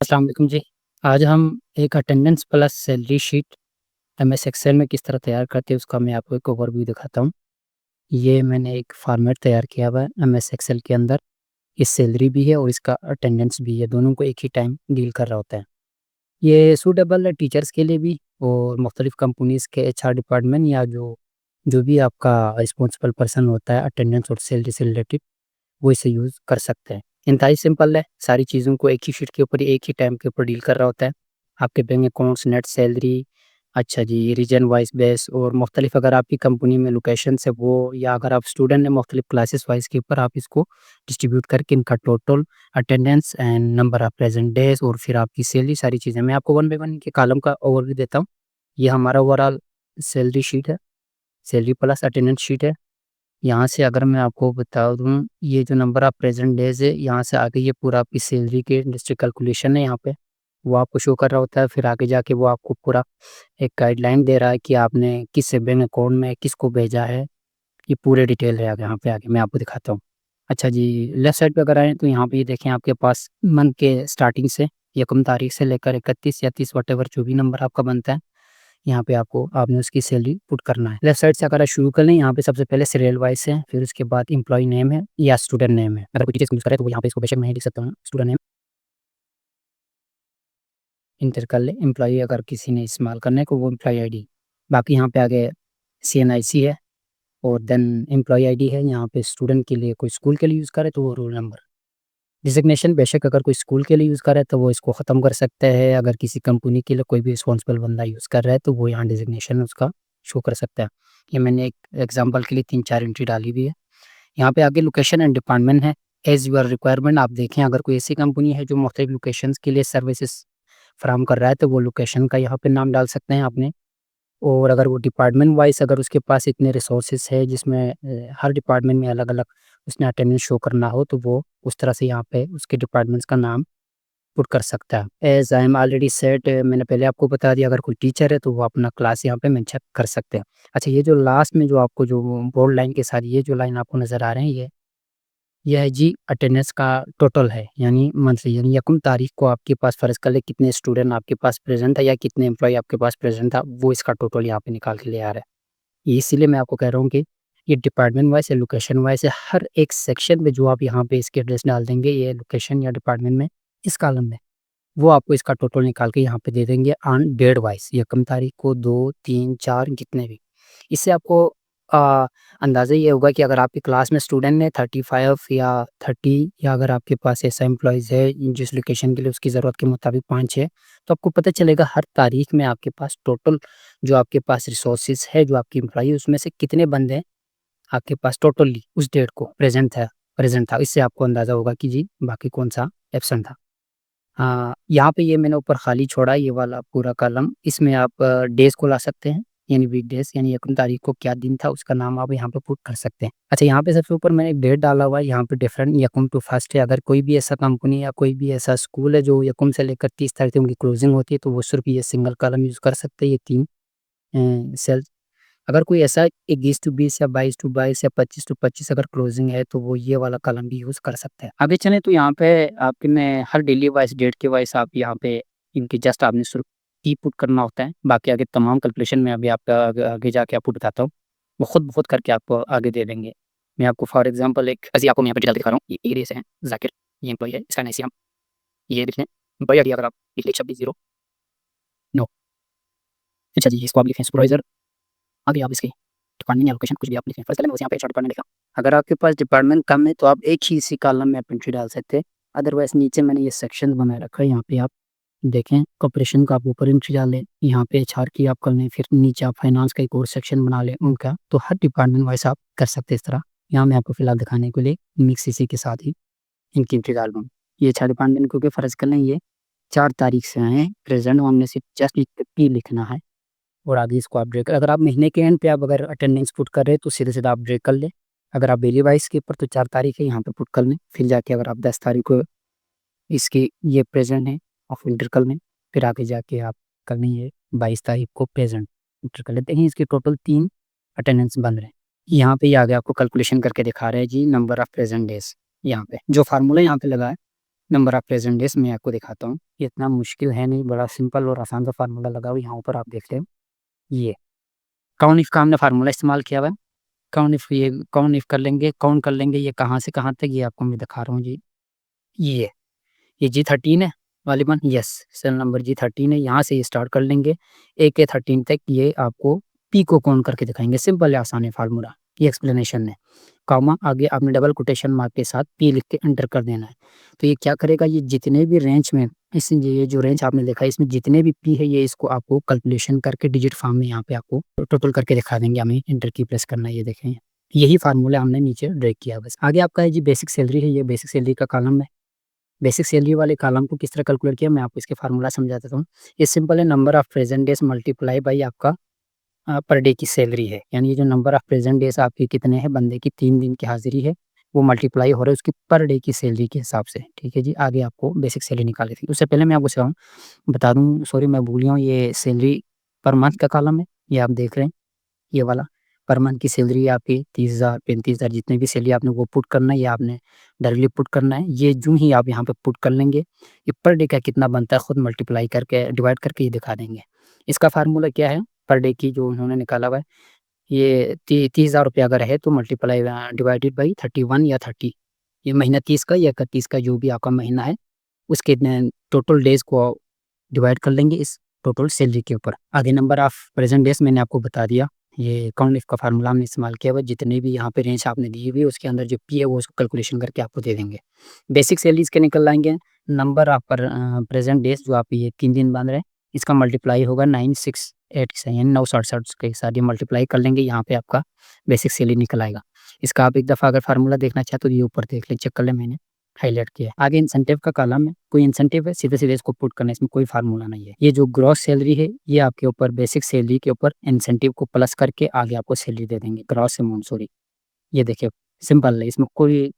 अस्सलाम वालेकुम जी। आज हम एक attendance plus salary sheet MS Excel में किस तरह तैयार करते हैं उसका मैं आपको एक ओवरव्यू दिखाता हूँ। ये मैंने एक फॉर्मेट तैयार किया हुआ है एमएस एक्सेल के अंदर। ये सैलरी भी है और इसका अटेंडेंस भी है, दोनों को एक ही टाइम डील कर रहा होता है। ये सूटेबल है टीचर्स के लिए भी और मुख्तलिफ़ कंपनीज़ के एचआर डिपार्टमेंट या जो जो भी आपका रिस्पॉन्सिबल पर्सन होता है अटेंडेंस और सैलरी से रिलेटेड, वो इसे यूज़ कर सकते हैं। इंतहाई सिंपल है, सारी चीज़ों को एक ही शीट के ऊपर, एक ही टाइम के ऊपर डील कर रहा होता है। आपके बैंक अकाउंट्स, नेट सैलरी, अच्छा जी, रीजन वाइज़ बेस और मुख्तलिफ अगर आपकी कंपनी में लोकेशंस है वो, या अगर आप स्टूडेंट हैं मुख्तलिफ क्लासेस वाइज़ के ऊपर आप इसको डिस्ट्रीब्यूट करके इनका total attendance and number of present days और फिर आपकी सैलरी, सारी चीज़ें मैं आपको वन बाय वन इनके कॉलम का ओवरव्यू देता हूँ। ये हमारा ओवरऑल सैलरी शीट है, सैलरी प्लस अटेंडेंस शीट है। यहाँ से अगर मैं आपको बता दूँ, ये जो नंबर ऑफ प्रेज़ेंट डेज़ है, यहाँ से आगे ये पूरा आपकी सैलरी के इंडस्ट्री कैलकुलेशन है यहाँ पे, वो आपको शो कर रहा होता है। फिर आगे जाके वो आपको पूरा एक गाइडलाइन दे रहा है कि आपने किस बैंक अकाउंट में किसको भेजा है, ये पूरे डिटेल है आगे यहाँ पे आगे मैं आपको दिखाता हूँ। अच्छा जी, लेफ्ट साइड पे अगर आएँ तो यहाँ पे ये देखें आपके पास मंथ के स्टार्टिंग से 1 तारीख से लेकर 31 या 30 व्हाटएवर जो भी नंबर आपका बनता है, यहाँ पे आपने उसकी सैलरी पुट करना है। लेफ्ट साइड से अगर आप शुरू कर लें, यहाँ पे सबसे पहले सीरियल वाइज़ है, फिर उसके बाद एम्प्लॉयी नेम है या स्टूडेंट नेम है। अगर कोई टीचर यूज़ करे तो वो यहाँ पे इसको बेशक मैं ही लिख सकता हूँ, स्टूडेंट नेम एंटर कर लें। एम्प्लॉयी अगर किसी ने इस्तेमाल करना है तो वो एम्प्लॉयी आईडी। बाकी यहाँ पे आगे सीएनआईसी है और देन एम्प्लॉयी आईडी है। यहाँ पे स्टूडेंट के लिए कोई स्कूल के लिए यूज़ करे तो वो रोल नंबर। डिज़िग्नेशन बेशक अगर कोई स्कूल के लिए यूज़ कर रहा है तो वो इसको ख़त्म कर सकता है, अगर किसी कंपनी के लिए कोई भी रिस्पॉन्सिबल बंदा यूज़ कर रहा है तो वो यहाँ डिज़िग्नेशन उसका शो कर सकता है। ये मैंने एक एग्ज़ाम्पल के लिए 3-4 एंट्री डाली हुई है। यहाँ पे आगे लोकेशन एंड डिपार्टमेंट है, एज़ योर रिक्वायरमेंट। आप देखें अगर कोई ऐसी कंपनी है जो मुख्तलिफ़ लोकेशंस के लिए सर्विसेज़ फ़राहम कर रहा है तो वो लोकेशन का यहाँ पे नाम डाल सकते हैं आपने। और अगर वो डिपार्टमेंट वाइज़ अगर उसके पास इतने रिसोर्सेज़ है जिसमें हर डिपार्टमेंट में अलग-अलग उसने अटेंडेंस शो करना हो तो वो उस तरह से यहाँ पे उसके डिपार्टमेंट्स का नाम पुट कर सकता है। As I am already said, मैंने पहले आपको बता दिया अगर कोई टीचर है तो वो अपना क्लास यहाँ पे मेंशन कर सकते हैं। अच्छा, ये जो लास्ट में जो आपको जो बोल्ड लाइन के साथ ये जो लाइन आपको नज़र आ रहे हैं, ये है जी अटेंडेंस का टोटल है, यानी मंथली, यानी यकम तारीख को आपके पास फ़र्ज़ कर लें कितने स्टूडेंट आपके पास प्रेज़ेंट था या कितने एम्प्लॉयी आपके पास प्रेज़ेंट था, वो इसका टोटल यहाँ पे निकाल के ले आ रहा है। इसीलिए मैं आपको कह रहा हूँ कि ये डिपार्टमेंट वाइज़ या लोकेशन वाइज़ है, हर एक सेक्शन में जो आप यहाँ पे इसकी एड्रेस डाल देंगे ये लोकेशन या डिपार्टमेंट में, इस कॉलम में, वो आपको इसका टोटल निकाल के यहाँ पे दे देंगे ऑन डेट वाइज़, यकम तारीख को, 2, 3, 4 जितने भी। इससे आपको अ, अंदाज़ा ये होगा कि अगर आपकी क्लास में स्टूडेंट है 35 या 30, या अगर आपके पास ऐसा एम्प्लॉइज़ है जिस लोकेशन के लिए उसकी ज़रूरत के मुताबिक 5-6, तो आपको पता चलेगा हर तारीख में आपके पास टोटल जो आपके पास रिसोर्सेज़ है, जो आपकी एम्प्लॉयी है उसमें से कितने बंदे आपके पास टोटली उस डेट को प्रेज़ेंट था। इससे आपको अंदाज़ा होगा कि जी बाकी कौन-सा एब्सेंट था। हाँ, यहाँ पे ये मैंने ऊपर खाली छोड़ा है ये वाला पूरा कॉलम, इसमें आप डेज़ को ला सकते हैं, यानी वीकडेज़, यानी यकम तारीख को क्या दिन था उसका नाम आप यहाँ पे पुट कर सकते हैं। अच्छा, यहाँ पे सबसे ऊपर मैंने एक डेट डाला हुआ है, यहाँ पे डिफरेंट यकम टू फर्स्ट है। अगर कोई भी ऐसा कंपनी या कोई भी ऐसा स्कूल है जो यकम से लेकर 30 तारीख तक उनकी क्लोजिंग होती है तो वो सिर्फ़ ये सिंगल कॉलम यूज़ कर सकते हैं, ये 3 सेल्स। अगर कोई ऐसा 21-20 या 22-22 या 25-25 अगर क्लोजिंग है, तो वो ये वाला कॉलम भी यूज़ कर सकते हैं। आगे चलें तो यहाँ पे आपने हर डेली वाइज़, डेट के वाइज़ आप यहाँ पे इनके जस्ट आपने सिर्फ़ की पुट करना होता है। बाकी आगे तमाम कैलकुलेशन मैं अभी आपको आगे आगे जाके आपको बताता हूँ। वो खुद ब खुद करके आपको आगे दे देंगे। मैं आपको फॉर एग्ज़ाम्पल एक ऐसे आपको मैं यहाँ पे डिटेल दिखा रहा हूँ। ये एरिया से हैं, ज़ाकिर ये एम्प्लॉयी है, इसका एनआईसी हम ये लिख लें। एम्प्लॉयी आईडी अगर आप लिख लें 26 नो। अच्छा जी, इसको आप लिखें सुपरवाइज़र। आगे आप इसके डिपार्टमेंट या लोकेशन कुछ भी आप लिखें। फर्स्ट मैंने बस यहाँ पे एचआर डिपार्टमेंट लिखा। अगर आपके पास डिपार्टमेंट कम है तो आप एक ही इसी कॉलम में आप एंट्री डाल सकते हैं। अदरवाइज़ नीचे मैंने ये सेक्शन बनाए रखा है, यहाँ पे आप देखें कॉर्पोरेशन का आप ऊपर एंट्री डाल लें, यहाँ पे एचआर की आप कर लें, फिर नीचे आप फाइनेंस का एक और सेक्शन बना लें उनका, तो हर डिपार्टमेंट वाइज़ आप कर सकते हैं इस तरह। यहाँ मैं आपको फिलहाल दिखाने के लिए मिक्स इसी के साथ ही इनकी एंट्री डाल दूँ। ये एचआर डिपार्टमेंट क्योंकि फ़र्ज़ कर लें ये 4 तारीख से आए हैं प्रेज़ेंट, हमने सिर्फ जस्ट पी लिखना है। और आगे इसको आप ड्रैग अगर आप महीने के एंड पे आप अगर अटेंडेंस पुट कर रहे हैं तो सीधा-सीधा आप ड्रैग कर लें। अगर आप डेली वाइज़ के ऊपर तो 4 तारीख है यहाँ पे पुट कर लें। फिर जाके अगर आप 10 तारीख को इसकी ये प्रेज़ेंट है, आप एंटर कर लें। फिर आगे जाके आप कर लें ये 22 तारीख को प्रेज़ेंट एंटर कर लेते हैं। इसके टोटल 3 अटेंडेंस बन रहे हैं। यहाँ पे ये आगे आपको कैलकुलेशन करके दिखा रहा है जी नंबर ऑफ प्रेज़ेंट डेज़ यहाँ पे। जो फ़ॉर्मूला यहाँ पे लगा है नंबर ऑफ प्रेजेंट डेज मैं आपको दिखाता हूँ। ये इतना मुश्किल है नहीं, बड़ा सिंपल और आसान सा फार्मूला लगा हुआ है। यहाँ ऊपर आप देख रहे हो, ये काउंट इफ का हमने फार्मूला इस्तेमाल किया हुआ है। काउंट इफ कर लेंगे, काउंट कर लेंगे ये कहाँ से कहाँ तक, ये आपको मैं दिखा रहा हूँ जी। ये G13 है वाली one, yes cell number G13 है। यहाँ से ये स्टार्ट कर लेंगे AK13 तक, ये आपको पी को काउंट करके दिखाएंगे। सिंपल है, आसान है फार्मूला, ये एक्सप्लेनेशन है। कॉमा आगे आपने डबल कोटेशन मार्क के साथ पी लिख के एंटर कर देना है। तो ये क्या करेगा, ये जितने भी रेंज में ये जो रेंज आपने देखा है इसमें जितने भी पी है, ये इसको आपको कैलकुलेशन करके डिजिट फॉर्म में यहाँ पे आपको टोटल करके दिखा देंगे। हमें एंटर की प्रेस करना है, ये देखें यही फार्मूला हमने नीचे ड्रैग किया। बस आगे आपका है जी बेसिक सैलरी है, ये बेसिक सैलरी का कॉलम है। बेसिक सैलरी वाले कॉलम को किस तरह कैलकुलेट किया, मैं आपको इसके फार्मूला समझा देता हूँ। ये सिंपल है, number of present days multiply by आपका पर डे की सैलरी है। यानी ये जो नंबर ऑफ प्रेजेंट डेज आपके कितने हैं, बंदे की 3 दिन की हाजिरी है, वो मल्टीप्लाई हो रहा है उसकी पर डे की सैलरी के हिसाब से। ठीक है जी, आगे आपको बेसिक सैलरी निकाली थी। उससे पहले मैं आपको बता दूँ, सॉरी मैं भूल गया हूँ, ये सैलरी पर मंथ का कॉलम है, ये आप देख रहे हैं ये वाला। पर मंथ की सैलरी आपकी 30,000 35,000 जितनी भी सैलरी आपने वो पुट करना है, ये आपने डायरेक्टली पुट करना है। ये जो ही आप यहाँ पे पुट कर लेंगे, ये पर डे का कितना बनता है खुद मल्टीप्लाई करके डिवाइड करके ये दिखा देंगे। इसका फार्मूला क्या है, पर डे की जो उन्होंने निकाला हुआ है, ये 30,000 रुपये अगर है तो मल्टीप्लाई डिवाइडेड बाई 31 या 30, ये महीना 30 का या 31 का जो भी आपका महीना है, उसके टोटल डेज को डिवाइड कर लेंगे इस टोटल सैलरी के ऊपर। आगे नंबर ऑफ प्रेजेंट डेज मैंने आपको बता दिया, ये काउंट इफ का फार्मूला हमने इस्तेमाल किया हुआ। जितने भी यहाँ पे रेंज आपने दी हुई है उसके अंदर जो पी है वो उसको कैलकुलेशन करके आपको दे देंगे। बेसिक सैलरी इसके निकल आएंगे, नंबर ऑफ प्रेजेंट डेज जो आप ये 3 दिन बांध रहे हैं, इसका मल्टीप्लाई होगा 968 से, यानी 967 के साथ ये मल्टीप्लाई कर लेंगे, यहाँ पे आपका बेसिक सैलरी निकल आएगा। इसका आप एक दफ़ा अगर फार्मूला देखना चाहे तो ये ऊपर देख लें, चेक कर लें, मैंने हाईलाइट किया है। आगे इंसेंटिव का कॉलम है, कोई इंसेंटिव है सीधे सीधे इसको पुट करना है, इसमें कोई फार्मूला नहीं है। ये जो ग्रॉस सैलरी है ये आपके ऊपर बेसिक सैलरी के ऊपर इंसेंटिव को प्लस करके आगे आपको सैलरी दे देंगे, ग्रॉस अमाउंट सॉरी। ये देखिए सिंपल है, इसमें कोई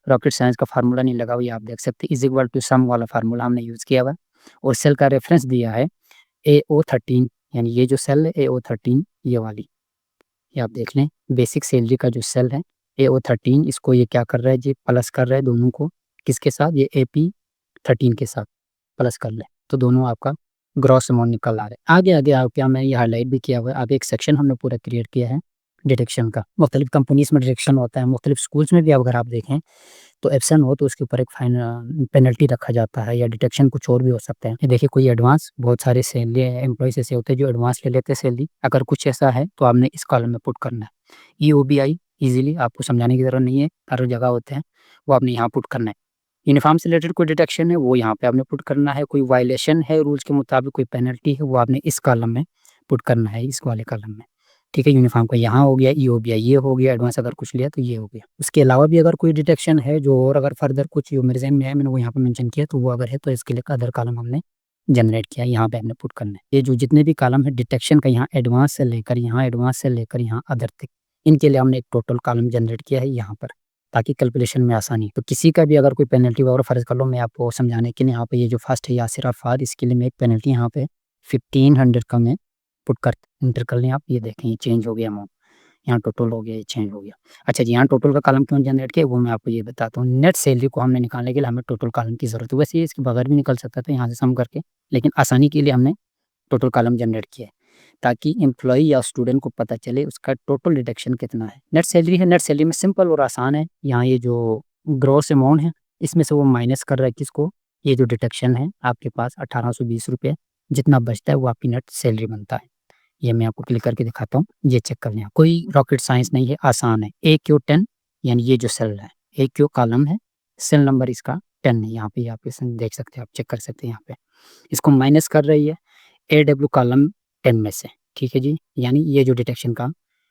रॉकेट साइंस का फार्मूला नहीं लगा हुआ, ये आप देख सकते हैं। इज इक्वल टू सम वाला फार्मूला हमने यूज़ किया हुआ है और सेल का रेफरेंस दिया है AO13, यानी ये जो सेल है AO13 ये वाली, ये आप देख लें। बेसिक सैलरी का जो सेल है AO13, इसको ये क्या कर रहा है जी, प्लस कर रहा है दोनों को, किसके साथ, ये AP13 के साथ प्लस कर लें तो दोनों आपका ग्रॉस अमाउंट निकल आ रहा है। आगे आगे आप क्या, मैं ये हाईलाइट भी किया हुआ है। आगे एक सेक्शन हमने पूरा क्रिएट किया है डिडक्शन का। मुख्तलिफ कंपनीज में डिडक्शन होता है, मुख्तलिफ स्कूल्स में भी अगर आप देखें तो एब्सेंट हो तो उसके ऊपर एक फाइन पेनल्टी रखा जाता है, या डिडक्शन कुछ और भी हो सकता है। ये देखिए कोई एडवांस, बहुत सारे सैलरी एम्प्लॉइज ऐसे होते हैं जो एडवांस ले लेते हैं सैलरी, अगर कुछ ऐसा है तो आपने इस कॉलम में पुट करना है। EOBI ईजिली आपको समझाने की ज़रूरत नहीं है, हर जगह होते हैं, वो आपने यहाँ पुट करना है। यूनिफॉर्म से रिलेटेड कोई डिडक्शन है वो यहाँ पे आपने पुट करना है, कोई वायलेशन है रूल्स के मुताबिक, कोई पेनल्टी है वो आपने इस कॉलम में पुट करना है, इस वाले कॉलम में। ठीक है, यूनिफॉर्म का यहाँ हो गया, EOBI ये हो गया, एडवांस अगर कुछ लिया तो ये हो गया। उसके अलावा भी अगर कोई डिडक्शन है जो, और अगर फर्दर कुछ जो मेरे ज़हन में है मैंने वो यहाँ पे मेंशन किया, तो वो अगर है तो इसके लिए अदर कॉलम हमने जनरेट किया, यहाँ पे हमने पुट करना है। ये जो जितने भी कॉलम है डिटेक्शन का, यहाँ एडवांस से लेकर यहाँ अदर तक, इनके लिए हमने एक टोटल कॉलम जनरेट किया है यहाँ पर, ताकि कैलकुलेशन में आसानी। तो किसी का भी अगर कोई पेनल्टी वगैरह फ़र्ज़ कर लो, मैं आपको समझाने के लिए यहाँ पे ये जो फर्स्ट है यासिर आफाद, इसके लिए मैं एक पेनल्टी यहाँ पे 1500 का मैं पुट कर एंटर कर लें। आप ये देखें ये चेंज हो गया अमाउंट, यहाँ टोटल हो गया, ये चेंज हो गया। अच्छा जी, यहाँ टोटल का कॉलम क्यों जनरेट किया वो मैं आपको ये बताता हूँ। नेट सैलरी को हमने निकालने के लिए हमें टोटल कॉलम की ज़रूरत है, वैसे ये इसके बगैर भी निकल सकता था यहाँ से सम करके, लेकिन आसानी के लिए हमने टोटल कॉलम जनरेट किया है, ताकि एम्प्लॉई या स्टूडेंट को पता चले उसका टोटल डिडक्शन कितना है। नेट सैलरी है, नेट सैलरी में सिंपल और आसान है। यहाँ ये जो ग्रॉस अमाउंट है इसमें से वो माइनस कर रहा है किसको, ये जो डिडक्शन है आपके पास 1820 रुपये, जितना बचता है वो आपकी नेट सैलरी बनता है। ये मैं आपको क्लिक करके दिखाता हूँ, ये चेक कर लें। कोई रॉकेट साइंस नहीं है, आसान है। AQ10 यानी ये जो सेल है, AQ कॉलम है, सेल नंबर इसका 10 है, यहाँ पे देख सकते हैं, आप चेक कर सकते हैं यहाँ पे। इसको माइनस कर रही है AW कॉलम 10 में से, ठीक है जी, यानी ये जो डिटेक्शन का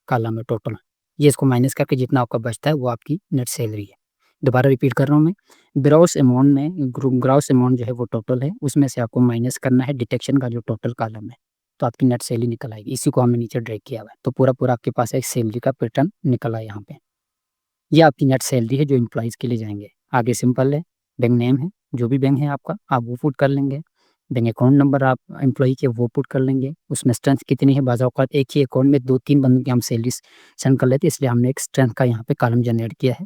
कॉलम है टोटल, ये इसको माइनस करके जितना आपका बचता है वो आपकी नेट सैलरी है। दोबारा रिपीट कर रहा हूँ मैं, ग्रॉस अमाउंट में ग्रॉस अमाउंट जो है वो टोटल है, उसमें से आपको माइनस करना है डिटेक्शन का जो टोटल कॉलम है, तो आपकी नेट सैलरी निकल आएगी। इसी को हमने नीचे ड्रैग किया हुआ है, तो पूरा पूरा आपके पास एक सैलरी का पैटर्न निकल आया यहाँ पे। ये आपकी नेट सैलरी है जो एम्प्लॉइज़ के लिए जाएंगे। आगे सिंपल है, बैंक नेम है, जो भी बैंक है आपका आप वो पुट कर लेंगे। बैंक अकाउंट नंबर आप एम्प्लॉई के वो पुट कर लेंगे। उसमें स्ट्रेंथ कितनी है, बाज़ औक़ात एक ही अकाउंट में 2-3 बंदों की हम सैलरी सेंड कर लेते हैं, इसलिए हमने एक स्ट्रेंथ का यहाँ पे कॉलम जनरेट किया है।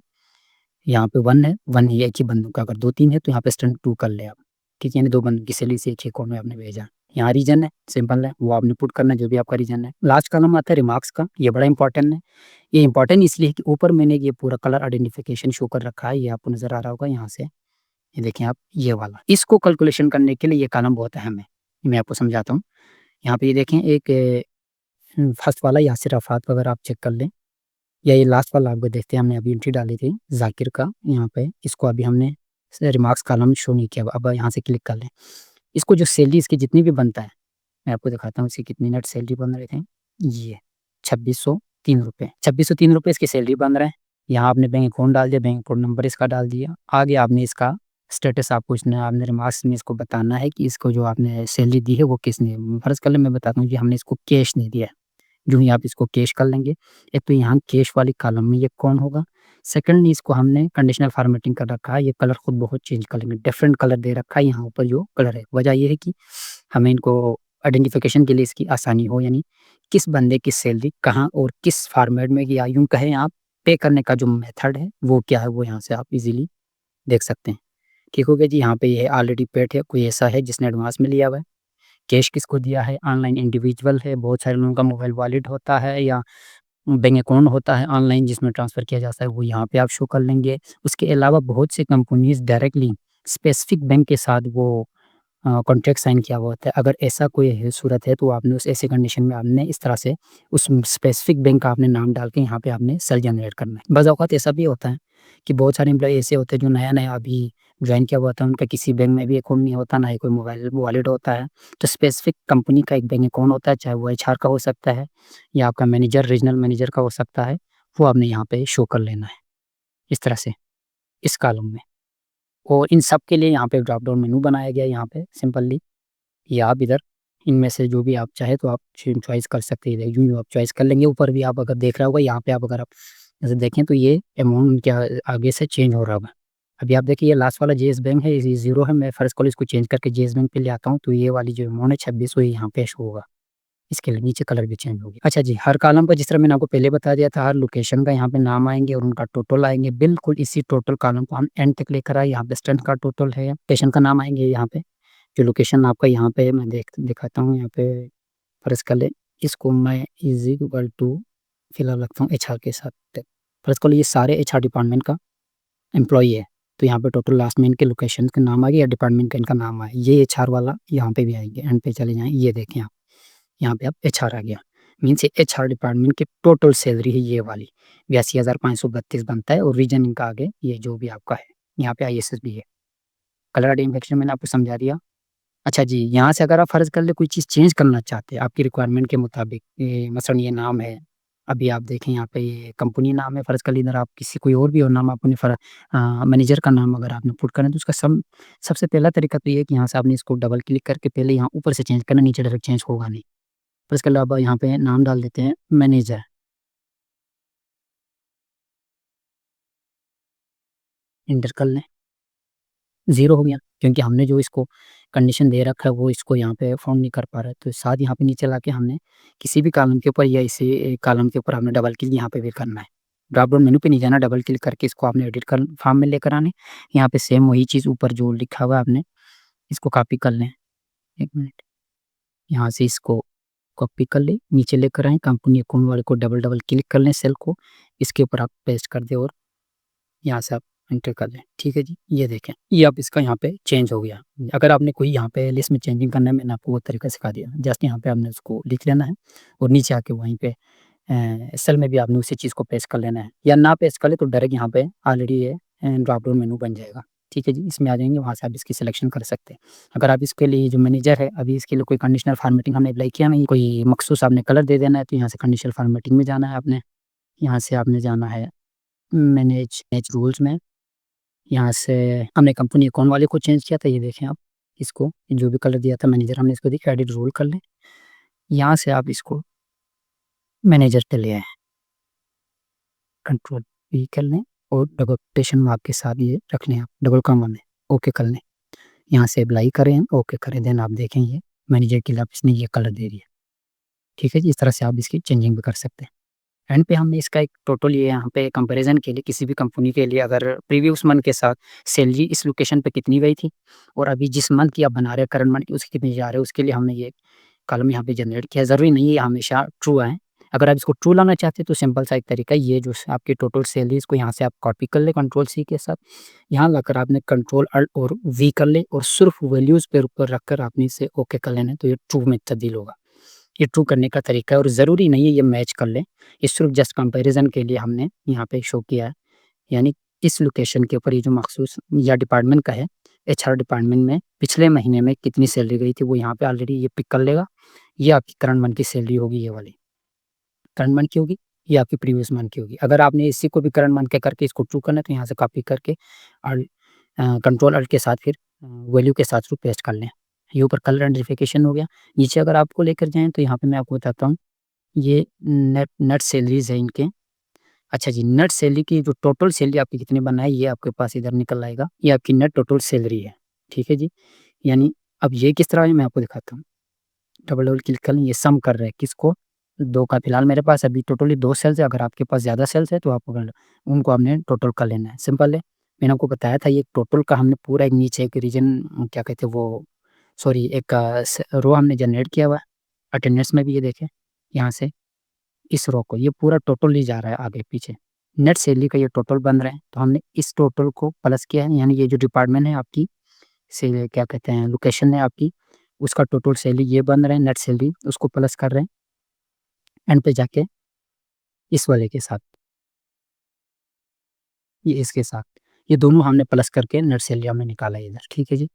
यहाँ पे 1 है, 1 ही एक ही बंदों का, अगर 2-3 है तो यहाँ पे स्टूडेंट 2 कर ले आप, ठीक है? यानी 2 बंदों की सैलरी से एक ही अकाउंट में आपने भेजा। यहाँ रीज़न है, सिंपल है, वो आपने पुट करना है जो भी आपका रीज़न है। लास्ट कॉलम आता है रिमार्क्स का, ये बड़ा इंपॉर्टेंट है। ये इंपॉर्टेंट इसलिए है कि ऊपर मैंने ये पूरा कलर आइडेंटिफिकेशन शो कर रखा है, ये आपको नज़र आ रहा होगा यहाँ से, ये देखें आप ये वाला। इसको कैलकुलेशन करने के लिए ये कॉलम बहुत अहम है, मैं आपको समझाता हूँ। यहाँ पे ये देखें एक फर्स्ट वाला यासिर अफ़ात अगर आप चेक कर लें, या ये लास्ट वाला आपको देखते हैं, हमने अभी एंट्री डाली थी ज़ाकिर का, यहाँ पे इसको अभी हमने रिमार्क्स कॉलम शो नहीं किया। अब यहाँ से क्लिक कर लें। इसको जो सैलरी इसकी जितनी भी बनता है, मैं आपको दिखाता हूँ इसकी कितनी नेट सैलरी बन रहे थे। ये 2603 रुपये, 2603 रुपये इसकी सैलरी बन रहा है। यहाँ आपने बैंक अकाउंट डाल दिया, बैंक अकाउंट नंबर इसका डाल दिया। आगे आपने इसका स्टेटस आप पूछना है, आपने रिमार्क्स में इसको बताना है कि इसको जो आपने सैलरी दी है वो किसने, फ़र्ज़ कर लें मैं बताता हूँ कि हमने इसको कैश नहीं दिया है। यूँ ही आप इसको कैश कर लेंगे। एक तो यहाँ कैश वाली कॉलम में ये कौन होगा, सेकंडली इसको हमने कंडीशनल फॉर्मेटिंग कर रखा है, ये कलर खुद बहुत चेंज कर लेंगे, डिफरेंट कलर दे रखा है यहाँ ऊपर जो कलर है। वजह ये है कि हमें इनको आइडेंटिफिकेशन के लिए इसकी आसानी हो, यानी किस बंदे की सैलरी कहाँ और किस फॉर्मेट में, या यूँ कहें आप पे करने का जो मेथड है वो क्या है, वो यहाँ से आप इज़िली देख सकते हैं। ठीक हो गया जी, यहाँ पे ये ऑलरेडी पेड है, कोई ऐसा है जिसने एडवांस में लिया हुआ है। कैश किसको दिया है, ऑनलाइन इंडिविजुअल है, बहुत सारे लोगों का मोबाइल वॉलेट होता है या बैंक अकाउंट होता है ऑनलाइन जिसमें ट्रांसफ़र किया जाता है, वो यहाँ पे आप शो कर लेंगे। उसके अलावा बहुत सी कंपनीज़ डायरेक्टली स्पेसिफ़िक बैंक के साथ वो कॉन्ट्रैक्ट साइन किया हुआ होता है। अगर ऐसा कोई है सूरत है तो आपने उस ऐसे कंडीशन में आपने इस तरह से उस स्पेसिफ़िक बैंक का आपने नाम डाल के यहाँ पे आपने सेल जनरेट करना है। बज़ औक़ात ऐसा भी होता है कि बहुत सारे एम्प्लॉयी ऐसे होते हैं जो नया-नया अभी जॉइन किया हुआ होता है, उनका किसी बैंक में भी अकाउंट नहीं होता, ना ही कोई मोबाइल वॉलेट होता है। तो स्पेसिफ़िक कंपनी का एक बैंक अकाउंट होता है, चाहे वो एचआर का हो सकता है या आपका मैनेजर, रीजनल मैनेजर का हो सकता है, वो आपने यहाँ पे शो कर लेना है, इस तरह से, इस कॉलम में। और इन सब के लिए यहाँ पे ड्रॉप डाउन मेनू बनाया गया है यहाँ पे सिंपली, या आप इधर इनमें से जो भी आप चाहें तो आप चॉइस कर सकते हैं। यूँ आप चॉइस कर लेंगे, ऊपर भी आप अगर देख रहा होगा यहाँ पे आप अगर आप जैसे देखें तो ये अमाउंट क्या आगे से चेंज हो रहा होगा। अभी आप देखिए ये लास्ट वाला जेएस बैंक है, ये 0 है, मैं फ़र्ज़ करो इसको चेंज करके जेएस बैंक पे ले आता हूँ तो ये वाली जो अमाउंट है 2600 ये यहाँ पे शो होगा। इसके नीचे कलर भी चेंज होगी। अच्छा जी, हर कॉलम पर जिस तरह मैंने आपको पहले बता दिया था, हर लोकेशन का यहाँ पे नाम आएँगे और उनका टोटल आएँगे। बिल्कुल इसी टोटल कॉलम को हम एंड तक लेकर आए, यहाँ पे स्टूडेंट का टोटल है, लोकेशन का नाम आएँगे यहाँ पे। जो लोकेशन आपका यहाँ पे मैं दिखाता हूँ यहाँ पे, फ़र्ज़ कर लें इसको मैं इज़ इक्वल टू फिलहाल रखता हूँ एचआर के साथ। फ़र्ज़ कर लो ये सारे एचआर डिपार्टमेंट का एम्प्लॉयी है, तो यहाँ पे टोटल लास्ट में इनके लोकेशन का नाम आ गया या डिपार्टमेंट का इनका नाम आया। ये एचआर वाला यहाँ पे भी आएँगे, एंड पे चले जाएँ, ये देखें आप, यहाँ पे अब एचआर आ गया। मीन्स ये एचआर डिपार्टमेंट की टोटल सैलरी है ये वाली, 82,532 बनता है और रीज़न इनका आगे ये जो भी आपका है, यहाँ पे आईएसएस भी है। कलर आइडेंटिफिकेशन मैंने आपको समझा दिया। अच्छा जी, यहाँ से अगर आप फ़र्ज़ कर लें कोई चीज़ चेंज करना चाहते हैं आपकी रिक्वायरमेंट के मुताबिक, मसलन ये नाम है, अभी आप देखें यहाँ पे ये कंपनी नाम है, फ़र्ज़ कर लीजिए इधर आप किसी कोई और भी और नाम आपने मैनेजर का नाम अगर आपने पुट करना है तो उसका सबसे पहला तरीका तो ये है कि यहाँ से आपने इसको डबल क्लिक करके पहले यहाँ ऊपर से चेंज करना, नीचे डायरेक्ट चेंज होगा नहीं। फ़र्ज़ कर लो अब यहाँ पे नाम डाल देते हैं मैनेजर, एंटर कर लें, 0 हो गया क्योंकि हमने जो इसको कंडीशन दे रखा है वो इसको यहाँ पे फाउंड नहीं कर पा रहा है। तो साथ यहाँ पे नीचे लाके हमने किसी भी कॉलम के ऊपर या इसी कॉलम के ऊपर हमने डबल क्लिक यहाँ पे भी करना है। ड्रॉप डाउन मेनू पे नहीं जाना, डबल क्लिक करके इसको आपने एडिट कर फॉर्म में लेकर आने। यहाँ पे सेम वही चीज़ ऊपर जो लिखा हुआ है आपने इसको कॉपी कर लें। 1 मिनट, यहाँ से इसको कॉपी कर लें, नीचे लेकर आएँ, कंपनी अकाउंट वाले को डबल क्लिक कर लें सेल को, इसके ऊपर आप पेस्ट कर दें और यहाँ से आप एंटर कर लें। ठीक है जी, ये देखें, ये अब इसका यहाँ पे चेंज हो गया। अगर आपने कोई यहाँ पे लिस्ट में चेंजिंग करना है, मैंने आपको वो तरीका सिखा दिया। जस्ट यहाँ पे आपने उसको लिख लेना है और नीचे आके वहीं पे सेल में भी आपने उसी चीज़ को पेस्ट कर लेना है, या ना पेस्ट कर ले तो डायरेक्ट यहाँ पे ऑलरेडी ये ड्रॉप डाउन मेनू बन जाएगा। ठीक है जी, इसमें आ जाएँगे, वहाँ से आप इसकी सिलेक्शन कर सकते हैं। अगर आप इसके लिए जो मैनेजर है, अभी इसके लिए कोई कंडीशनल फॉर्मेटिंग हमने अप्लाई किया नहीं, कोई मखसूस आपने कलर दे देना है, तो यहाँ से कंडीशनल फॉर्मेटिंग में जाना है आपने। यहाँ से आपने जाना है मैनेज रूल्स में। यहाँ से हमने कंपनी अकाउंट वाले को चेंज किया था, ये देखें आप, इसको जो भी कलर दिया था मैनेजर हमने इसको देखिए एडिट रूल कर लें। यहाँ से आप इसको मैनेजर पे ले आएँ, कंट्रोल V कर लें और डबल कोटेशन मार्क के साथ ये रख लें आप, डबल कॉमा में, ओके कर लें। यहाँ से अप्लाई करें, ओके करें, देन आप देखें ये मैनेजर के लिए आप इसने ये कलर दे दिया। ठीक है जी, इस तरह से आप इसकी चेंजिंग भी कर सकते हैं। एंड पे हमने इसका एक टोटल ये यहाँ पे कंपैरिज़न के लिए किसी भी कंपनी के लिए अगर प्रीवियस मंथ के साथ सैलरी इस लोकेशन पे कितनी गई थी और अभी जिस मंथ की आप बना रहे हैं करंट मंथ की उसकी कितनी जा रहे हैं, उसके लिए हमने ये कॉलम यहाँ पे जनरेट किया है। ज़रूरी नहीं है ये हमेशा ट्रू आए। अगर आप इसको ट्रू लाना चाहते हैं तो सिंपल सा एक तरीका है, ये जो आपकी टोटल सैलरी इसको यहाँ से आप कॉपी कर लें कंट्रोल सी के साथ। यहाँ लाकर आपने कंट्रोल अल्ट और वी कर लें और सिर्फ़ वैल्यूज़ पे ऊपर रखकर आपने इसे ओके कर लेना है, तो ये ट्रू में तब्दील होगा। ये ट्रू करने का तरीका है और ज़रूरी नहीं है ये मैच कर लें। ये सिर्फ़ जस्ट कंपैरिज़न के लिए हमने यहाँ पे शो किया है। यानी इस लोकेशन के ऊपर ये जो मखसूस या डिपार्टमेंट का है, एचआर डिपार्टमेंट में पिछले महीने में कितनी सैलरी गई थी वो यहाँ पे ऑलरेडी ये पिक कर लेगा। ये आपकी करंट मंथ की सैलरी होगी ये वाली। करंट मंथ की होगी, ये आपकी प्रीवियस मंथ की होगी। अगर आपने इसी को भी करंट मंथ के करके इसको ट्रू करना है तो यहाँ से कॉपी करके अल्ट कंट्रोल अल्ट के साथ फिर वैल्यू के साथ पेस्ट कर लें। ये ऊपर कलर आइडेंटिफिकेशन हो गया। नीचे अगर आपको लेकर जाएँ तो यहाँ पे मैं आपको बताता हूँ, ये नेट नेट सैलरीज़ है इनके। अच्छा जी, नेट सैलरी की जो टोटल सैलरी आपकी कितनी बना है ये आपके पास इधर निकल आएगा। ये आपकी नेट टोटल सैलरी है, ठीक है जी। यानी अब ये किस तरह है मैं आपको दिखाता हूँ। डबल क्लिक कर लें, ये सम कर रहा है किसको? 2 का फिलहाल मेरे पास अभी टोटली 2 सेल्स है, अगर आपके पास ज़्यादा सेल्स है तो आप अगर उनको आपने टोटल कर लेना है, सिंपल है। मैंने आपको बताया था ये टोटल का हमने पूरा एक नीचे एक रीजन क्या कहते हैं वो सॉरी एक रो हमने जनरेट किया हुआ है। अटेंडेंस में भी ये देखें, यहाँ से इस रो को ये पूरा टोटल ही जा रहा है आगे-पीछे। नेट सैलरी का ये टोटल बन रहा है, तो हमने इस टोटल को प्लस किया है, यानी ये जो डिपार्टमेंट है आपकी से क्या कहते हैं लोकेशन है आपकी, उसका टोटल सैलरी ये बन रहा है नेट सैलरी, उसको प्लस कर रहे हैं एंड पे जाके इस वाले के साथ, ये इसके साथ, ये दोनों हमने प्लस करके नेट सैलरी हमने निकाला है इधर, ठीक है जी।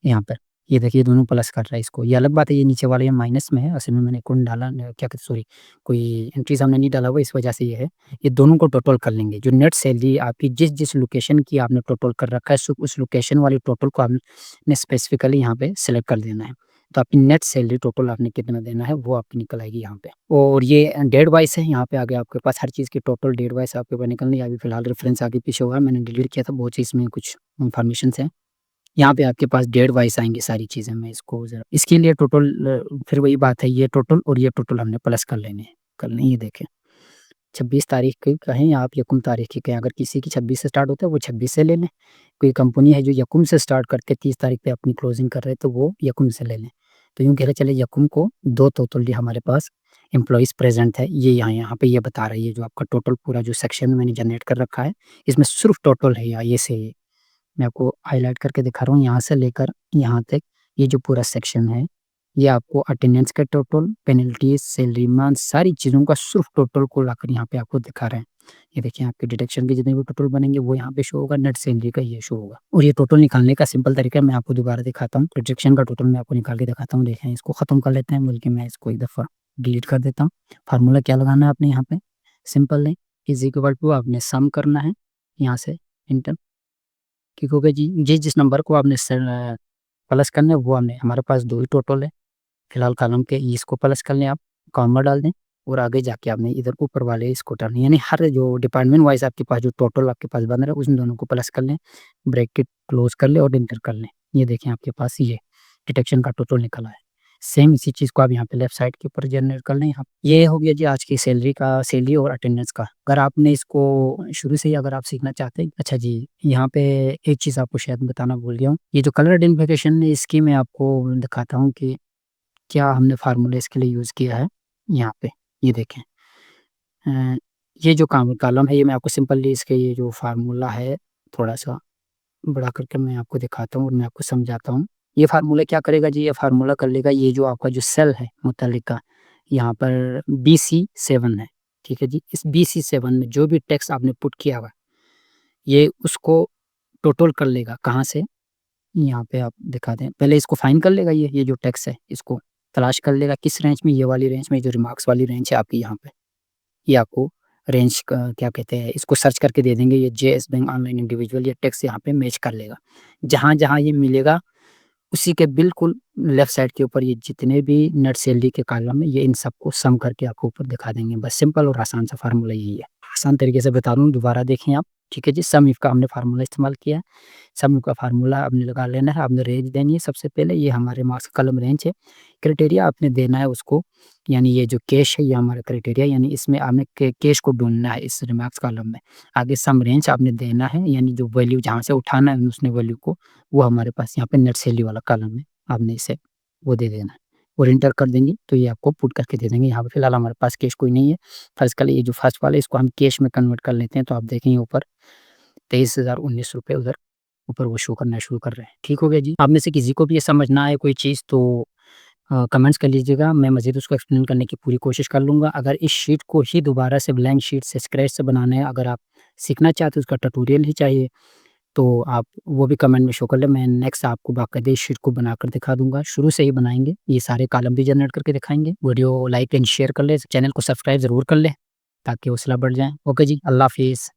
यहाँ पर ये देखिए दोनों प्लस कर रहा है इसको, ये अलग बात है ये नीचे वाला ये माइनस में है, असल में मैंने कौन डाला क्या कहते सॉरी कोई एंट्रीज़ हमने नहीं डाला हुआ इस वजह से ये है। ये दोनों को टोटल कर लेंगे, जो नेट सैलरी आपकी जिस लोकेशन की आपने टोटल कर रखा है सिर्फ़ उस लोकेशन वाली टोटल को आपने स्पेसिफिकली यहाँ पे सेलेक्ट कर देना है। तो आपकी नेट सैलरी टोटल आपने कितना देना है वो आपकी निकल आएगी यहाँ पे। और ये डेट वाइज़ है, यहाँ पे आगे आपके पास हर चीज़ की टोटल डेट वाइज़ आपके पास निकलनी है। अभी फ़िलहाल रेफ़रेंस आगे पीछे हुआ है, मैंने डिलीट किया था बहुत सी इसमें कुछ इन्फॉर्मेशंस हैं। यहाँ पे आपके पास डेट वाइज़ आएँगी सारी चीज़ें, मैं इसको ज़रा इसके लिए टोटल फिर वही बात है, ये टोटल और ये टोटल हमने प्लस कर लेने हैं, ये देखें। 26 तारीख की कहें या आप यकुम तारीख की कहें, अगर किसी की 26 से स्टार्ट होता है वो 26 से ले लें। कोई कंपनी है जो यकुम से स्टार्ट करके 30 तारीख पे अपनी क्लोजिंग कर रहे हैं तो वो यकुम से ले लें। तो यूँ कह के चलिए यकुम को 2 टोटली हमारे पास एम्प्लॉइज़ प्रेज़ेंट है, ये यहाँ पे ये बता रहा है, ये जो आपका टोटल पूरा जो सेक्शन मैंने जनरेट कर रखा है, इसमें सिर्फ़ टोटल है या ये से ये। मैं आपको हाइलाइट करके दिखा रहा हूँ यहाँ से लेकर यहाँ तक, ये जो पूरा सेक्शन है, ये आपको अटेंडेंस का टोटल, पेनल्टीज़, सैलरी मंथ सारी चीज़ों का सिर्फ़ टोटल को लाकर यहाँ पे आपको दिखा रहे हैं। ये देखिए आपके डिडक्शन के जितने भी टोटल बनेंगे वो यहाँ पे शो होगा, नेट सैलरी का ये शो होगा। और ये टोटल निकालने का सिंपल तरीका मैं आपको दोबारा दिखाता हूँ। डिडक्शन का टोटल मैं आपको निकाल के दिखाता हूँ, देखें इसको ख़त्म कर लेते हैं, बल्कि मैं इसको एक दफ़ा डिलीट कर देता हूँ। फ़ॉर्मूला क्या लगाना है आपने यहाँ पे, सिंपल है, इज़ इक्वल टू आपने सम करना है, यहाँ से इंटर क्योंकि जी जिस नंबर को आपने प्लस करना है वो हमने हमारे पास 2 ही टोटल है। फिलहाल कॉलम के इसको प्लस कर लें आप, कॉमा डाल दें और आगे जाके आपने इधर ऊपर वाले इसको डालना है। यानी हर जो डिपार्टमेंट वाइज़ आपके पास जो टोटल आपके पास बन रहा है उन दोनों को प्लस कर लें, ब्रैकेट क्लोज़ कर लें और एंटर कर लें। ये देखें आपके पास ये डिडक्शन का टोटल निकल आया है। सेम इसी चीज़ को आप यहाँ पे लेफ्ट साइड के ऊपर जनरेट कर लें यहाँ। ये हो गया जी आज की सैलरी और अटेंडेंस का। अगर आपने इसको शुरू से ही अगर आप सीखना चाहते हैं अच्छा जी, यहाँ पे एक चीज़ आपको शायद बताना भूल गया हूँ। ये जो कलर आइडेंटिफिकेशन है इसकी मैं आपको दिखाता हूँ कि क्या हमने फ़ॉर्मूला इसके लिए यूज़ किया है, यहाँ पे ये देखें। अ, ये जो कॉलम है ये मैं आपको सिंपली इसके ये जो फ़ॉर्मूला है थोड़ा-सा बड़ा करके मैं आपको दिखाता हूँ और मैं आपको समझाता हूँ। ये फ़ॉर्मूला क्या करेगा जी, ये फ़ॉर्मूला कर लेगा ये जो आपका जो सेल है मुतल्लिका यहाँ पर BC7 है, ठीक है जी। इस BC7 में जो भी टेक्स्ट आपने पुट किया हुआ है, ये उसको टोटल कर लेगा कहाँ से, यहाँ पे आप दिखा दें। पहले इसको फाइंड कर लेगा ये जो टेक्स्ट है, इसको तलाश कर लेगा किस रेंज में, ये वाली रेंज में जो रिमार्क्स वाली रेंज है आपकी यहाँ पे। ये आपको रेंज का क्या कहते हैं इसको सर्च करके दे देंगे, ये जेएस बैंक ऑनलाइन इंडिविजुअल ये टेक्स्ट यहाँ पे मैच कर लेगा। जहाँ-जहाँ ये मिलेगा उसी के बिल्कुल लेफ्ट साइड के ऊपर ये जितने भी नेट सैलरी के कॉलम है ये इन सबको सम करके आपको ऊपर दिखा देंगे। बस सिंपल और आसान सा फ़ॉर्मूला यही है। आसान तरीके से बता दूँ दोबारा देखें आप। ठीक है जी, सम इफ का हमने फार्मूला इस्तेमाल किया है। सम इफ का फार्मूला आपने लगा लेना है, आपने रेंज देनी है सबसे पहले, ये हमारे मार्क्स कॉलम रेंज है। क्राइटेरिया आपने देना है उसको, यानी ये जो कैश है ये हमारा क्राइटेरिया, यानी इसमें आपने कैश को ढूँढना है इस रिमार्क्स कॉलम में। आगे सम रेंज आपने देना है, यानी जो वैल्यू जहाँ से उठाना है उसने वैल्यू को, वो हमारे पास यहाँ पे नेट सैलरी वाला कॉलम है, आपने इसे वो दे देना है और इंटर कर देंगे तो ये आपको पुट करके दे देंगे। यहाँ पे फिलहाल हमारे पास कैश कोई नहीं है। फर्स्ट का ये जो फर्स्ट वाला है इसको हम कैश में कन्वर्ट कर लेते हैं, तो आप देखेंगे ऊपर 23,019 रुपए उधर ऊपर वो शो करना शुरू कर रहे हैं। ठीक हो गया जी। आप में से किसी को भी ये समझ ना आए कोई चीज़ तो कमेंट्स कर लीजिएगा, मैं मज़ीद उसको एक्सप्लेन करने की पूरी कोशिश कर लूँगा। अगर इस शीट को ही दोबारा से ब्लैंक शीट से स्क्रैच से बनाना है, अगर आप सीखना चाहते हो, उसका ट्यूटोरियल ही चाहिए, तो आप वो भी कमेंट में शो कर लें। मैं नेक्स्ट आपको बाकायदे इस शीट को बनाकर दिखा दूँगा, शुरू से ही बनाएँगे, ये सारे कॉलम भी जनरेट करके दिखाएँगे। वीडियो लाइक एंड शेयर कर लें, चैनल को सब्सक्राइब ज़रूर कर लें, ताकि हौसला बढ़ जाए। ओके जी, अल्लाह हाफ़िज़।